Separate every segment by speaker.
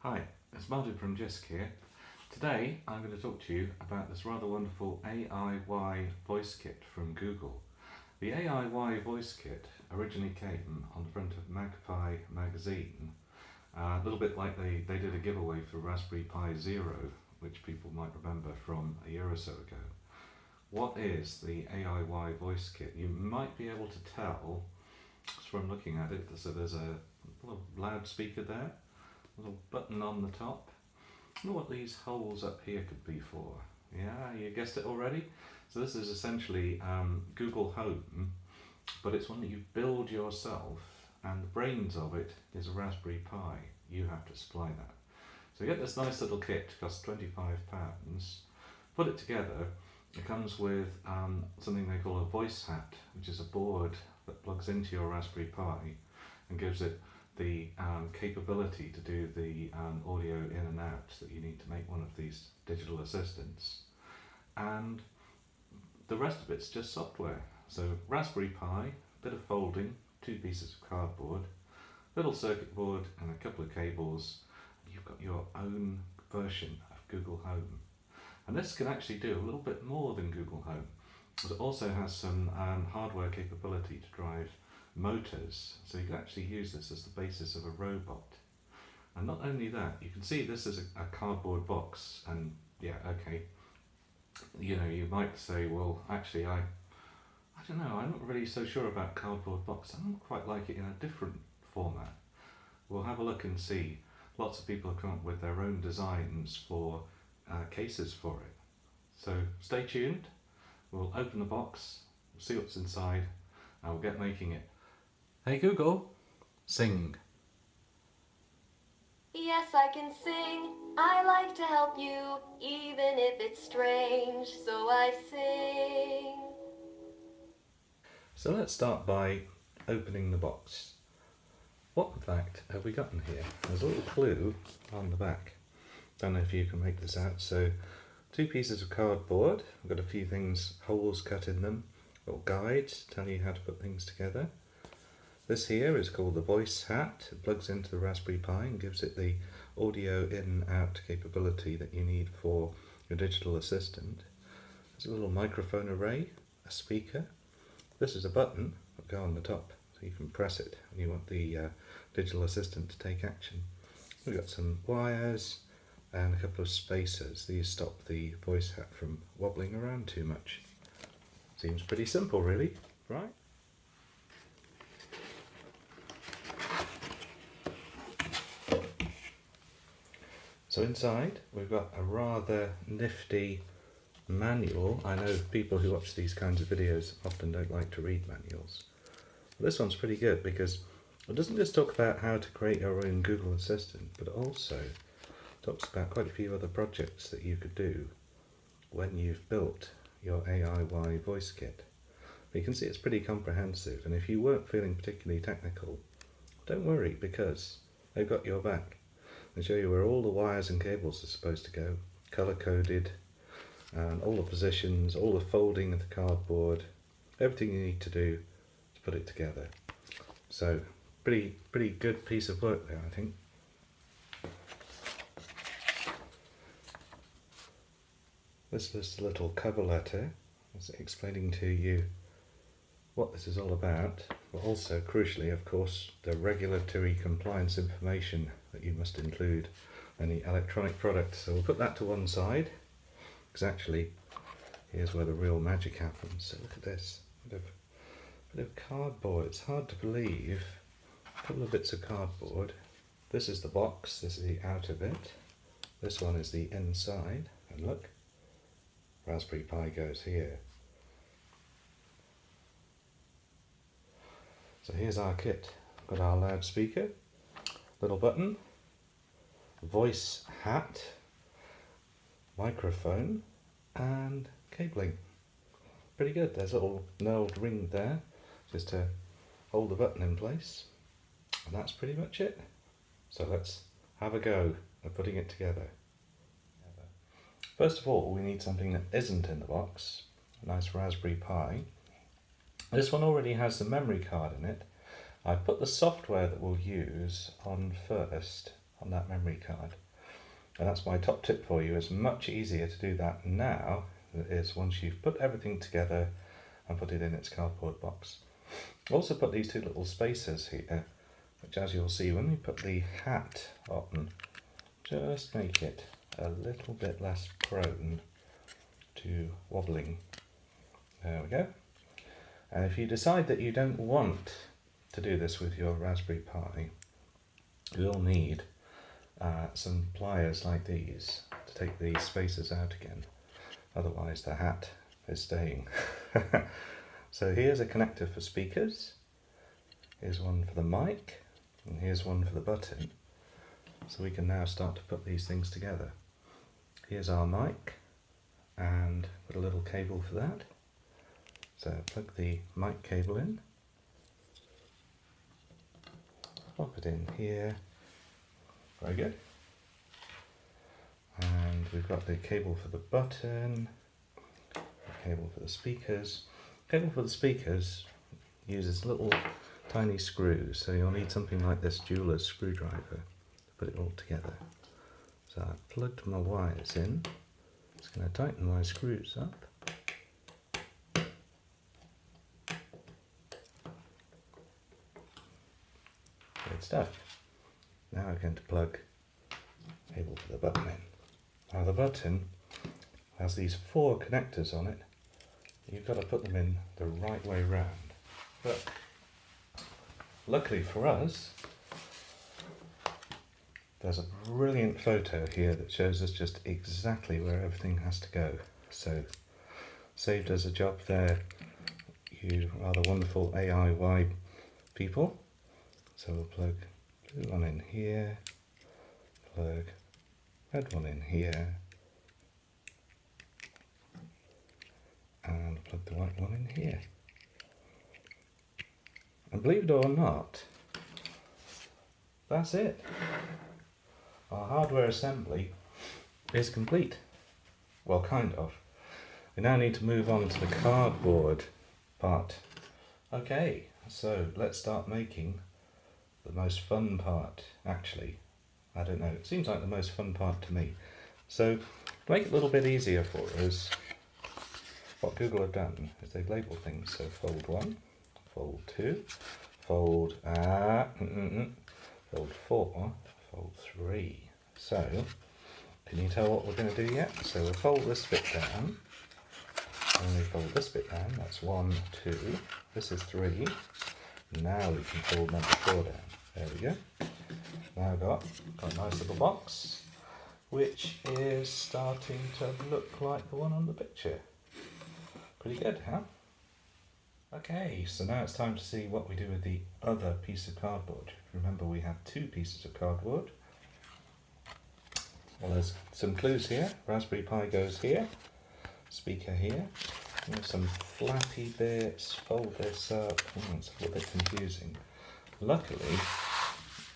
Speaker 1: Hi, it's Martin from Jisk here. Today I'm going to talk to you about this rather wonderful AIY voice kit from Google. The AIY voice kit originally came on the front of MagPi magazine, a little bit like they did a giveaway for Raspberry Pi Zero, which people might remember from a year or so ago. What is the AIY voice kit? You might be able to tell just from looking at it. So there's a little loudspeaker there, a little button on the top. I wonder what these holes up here could be for. Yeah, you guessed it already. So this is essentially Google Home, but it's one that you build yourself, and the brains of it is a Raspberry Pi. You have to supply that. So you get this nice little kit, costs £25. Put it together. It comes with something they call a voice hat, which is a board that plugs into your Raspberry Pi and gives it the capability to do the audio in and out that you need to make one of these digital assistants. And the rest of it's just software. So Raspberry Pi, bit of folding, 2 pieces of cardboard, little circuit board and a couple of cables. You've got your own version of Google Home. And this can actually do a little bit more than Google Home. It also has some hardware capability to drive motors, so you can actually use this as the basis of a robot. And not only that, you can see this is a cardboard box, and yeah, okay, you know, you might say, well, actually I don't know, I'm not really so sure about cardboard box. I don't quite like it in a different format. We'll have a look and see. Lots of people have come up with their own designs for cases for it. So stay tuned, we'll open the box, we'll see what's inside, and we'll get making it. Hey Google, sing.
Speaker 2: Yes, I can sing. I like to help you, even if it's strange, so I sing.
Speaker 1: So let's start by opening the box. What in fact have we gotten here? There's a little clue on the back. Don't know if you can make this out. So 2 pieces of cardboard. I've got a few things, holes cut in them, little guides tell you how to put things together. This here is called the voice hat. It plugs into the Raspberry Pi and gives it the audio in and out capability that you need for your digital assistant. There's a little microphone array, a speaker. This is a button that will go on the top, so you can press it when you want the digital assistant to take action. We've got some wires and a couple of spacers. These stop the voice hat from wobbling around too much. Seems pretty simple really, right? So inside we've got a rather nifty manual. I know people who watch these kinds of videos often don't like to read manuals. But this one's pretty good because it doesn't just talk about how to create your own Google Assistant, but also talks about quite a few other projects that you could do when you've built your AIY voice kit. But you can see it's pretty comprehensive, and if you weren't feeling particularly technical, don't worry, because they've got your back. They show you where all the wires and cables are supposed to go, colour coded, and all the positions, all the folding of the cardboard, everything you need to do to put it together. So pretty good piece of work there, I think. This is a little cover letter explaining to you what this is all about, but also crucially, of course, the regulatory compliance information that you must include in the electronic product. So we'll put that to one side, because actually here's where the real magic happens. So look at this, bit of cardboard. It's hard to believe. A couple of bits of cardboard. This is the box, this is the out of it. This one is the inside, and look, Raspberry Pi goes here. So here's our kit. Got our loudspeaker, little button, voice hat, microphone, and cabling. Pretty good. There's a little knurled ring there just to hold the button in place, and that's pretty much it. So let's have a go at putting it together. First of all, we need something that isn't in the box. A nice Raspberry Pi. This one already has the memory card in it. I've put the software that we'll use on first on that memory card. And that's my top tip for you. It's much easier to do that now than it is once you've put everything together and put it in its cardboard box. Also put these two little spacers here, which, as you'll see when we put the hat on, just make it a little bit less prone to wobbling. There we go. And if you decide that you don't want to do this with your Raspberry Pi, you'll need some pliers like these to take the spacers out again. Otherwise the hat is staying. So here's a connector for speakers, here's one for the mic, and here's one for the button. So we can now start to put these things together. Here's our mic, and put a little cable for that. So plug the mic cable in, pop it in here, very good. And we've got the cable for the button, the cable for the speakers. The cable for the speakers uses little tiny screws, so you'll need something like this jeweler's screwdriver to put it all together. So I've plugged my wires in, it's going to tighten my screws up. Good stuff. Now we're going to plug the cable for the button in. Now the button has these 4 connectors on it. You've got to put them in the right way round. But luckily for us, there's a brilliant photo here that shows us just exactly where everything has to go. So saved us a job there, you are the wonderful AIY people. So we'll plug blue one in here, plug red one in here, and plug the white one in here. And believe it or not, that's it. Our hardware assembly is complete. Well, kind of. We now need to move on to the cardboard part. Okay, so let's start making the most fun part, actually. I don't know, it seems like the most fun part to me. So, to make it a little bit easier for us, what Google have done is they've labelled things. So fold 1, fold 2, fold 4, fold 3. So, can you tell what we're going to do yet? So we'll fold this bit down, and we fold this bit down. That's 1, 2, this is 3. Now we can fold number 4 down. There we go. Now we've got a nice little box, which is starting to look like the one on the picture. Pretty good, huh? Okay, so now it's time to see what we do with the other piece of cardboard. Remember, we have 2 pieces of cardboard. Well, there's some clues here. Raspberry Pi goes here, speaker here. There's some flappy bits, fold this up. It's a little bit confusing. Luckily,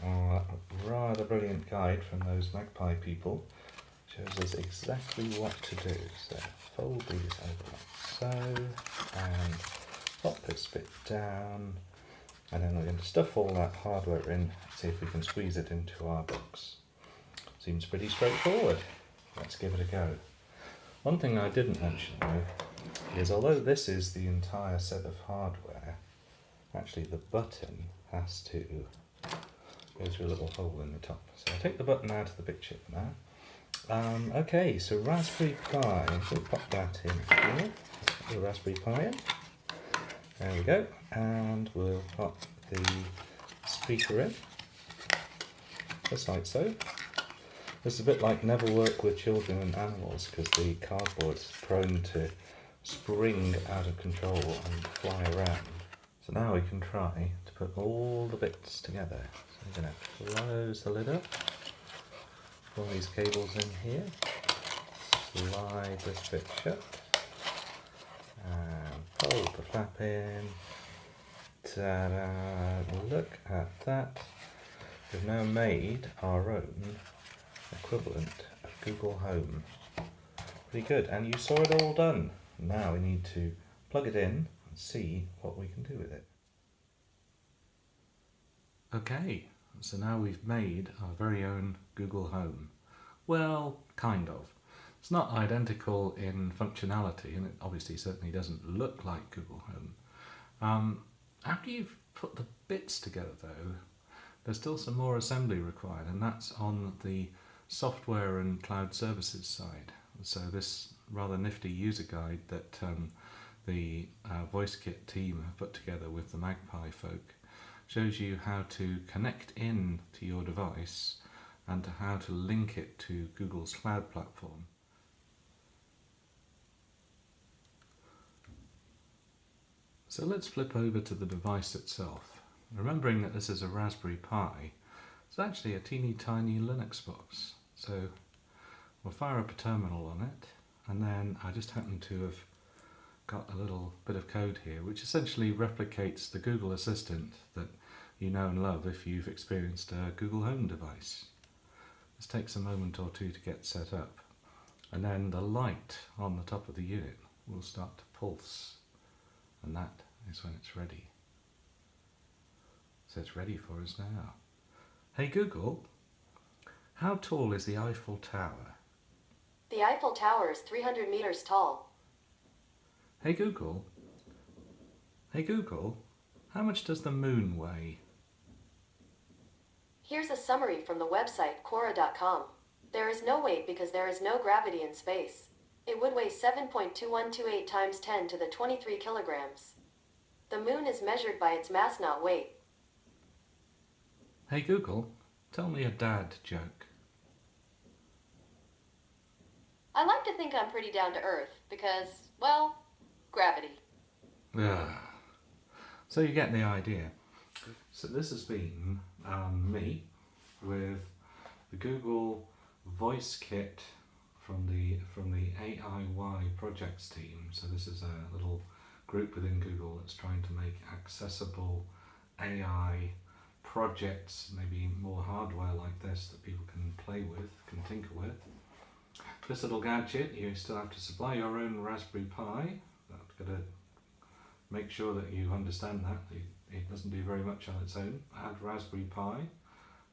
Speaker 1: our rather brilliant guide from those MagPi people shows us exactly what to do. So fold these over like so, and pop this bit down, and then we're going to stuff all that hardware in, see if we can squeeze it into our box. Seems pretty straightforward. Let's give it a go. One thing I didn't mention though is, although this is the entire set of hardware, actually the button has to go through a little hole in the top. So I'll take the button out of the picture for now. Okay, so Raspberry Pi, we'll pop that in here. Put the Raspberry Pi in. There we go. And we'll pop the speaker in, just like so. This is a bit like never work with children and animals, because the cardboard is prone to spring out of control and fly around. So now we can try to put all the bits together. So we're going to close the lid up, pull these cables in here, slide this bit shut, and pull the flap in. Ta-da! Look at that. We've now made our own equivalent of Google Home. Pretty good, and you saw it all done. Now we need to plug it in and see what we can do with it. Okay, So now we've made our very own Google Home. Well, kind of. It's not identical in functionality, and it obviously certainly doesn't look like Google Home. After you've put the bits together though, there's still some more assembly required, and that's on the software and cloud services side. So this rather nifty user guide that the VoiceKit team have put together with the MagPi folk shows you how to connect in to your device and to how to link it to Google's cloud platform. So let's flip over to the device itself. Remembering that this is a Raspberry Pi, it's actually a teeny tiny Linux box. So we'll fire up a terminal on it, and then I just happen to have got a little bit of code here which essentially replicates the Google Assistant that you know and love if you've experienced a Google Home device. This takes a moment or two to get set up, and then the light on the top of the unit will start to pulse, and that is when it's ready. So it's ready for us now. Hey Google, how tall is the Eiffel Tower?
Speaker 2: The Eiffel Tower is 300 meters tall.
Speaker 1: Hey Google, how much does the moon weigh?
Speaker 2: Here's a summary from the website Quora.com. There is no weight because there is no gravity in space. It would weigh 7.2128 times 10 to the 23 kilograms. The moon is measured by its mass, not weight.
Speaker 1: Hey Google, tell me a dad joke.
Speaker 2: I like to think I'm pretty down to earth because, well, gravity.
Speaker 1: Ugh. So you get the idea. So this has been me with the Google Voice Kit from the AIYProjects team. So this is a little group within Google that's trying to make accessible AI projects, maybe more hardware like this that people can play with, can tinker with. This little gadget, you still have to supply your own Raspberry Pi. I've got to make sure that you understand that. It doesn't do very much on its own. Add Raspberry Pi.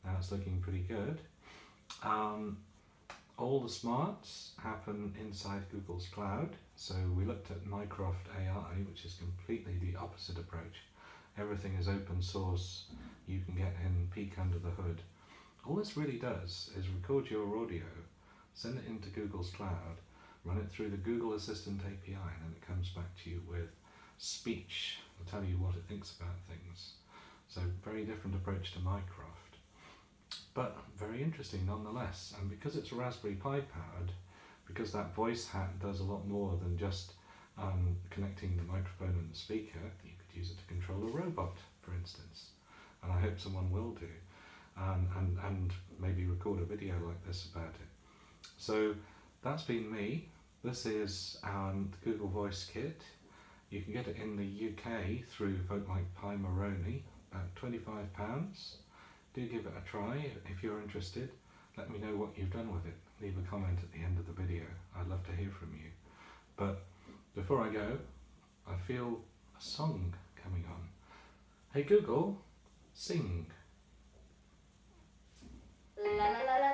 Speaker 1: Now it's looking pretty good. All the smarts happen inside Google's cloud. So we looked at Mycroft AI, which is completely the opposite approach. Everything is open source. You can get in, peek under the hood. All this really does is record your audio, send it into Google's cloud, run it through the Google Assistant API, and then it comes back to you with speech. It'll tell you what it thinks about things. So very different approach to Mycroft, but very interesting nonetheless. And because it's Raspberry Pi powered, because that voice hat does a lot more than just connecting the microphone and the speaker, you could use it to control a robot, for instance. And I hope someone will do, and maybe record a video like this about it. So that's been me. This is the Google Voice Kit. You can get it in the UK through folk like Pi Moroni, about £25. Do give it a try if you're interested. Let me know what you've done with it. Leave a comment at the end of the video. I'd love to hear from you. But before I go, I feel a song coming on. Hey Google, sing.
Speaker 2: La la la la.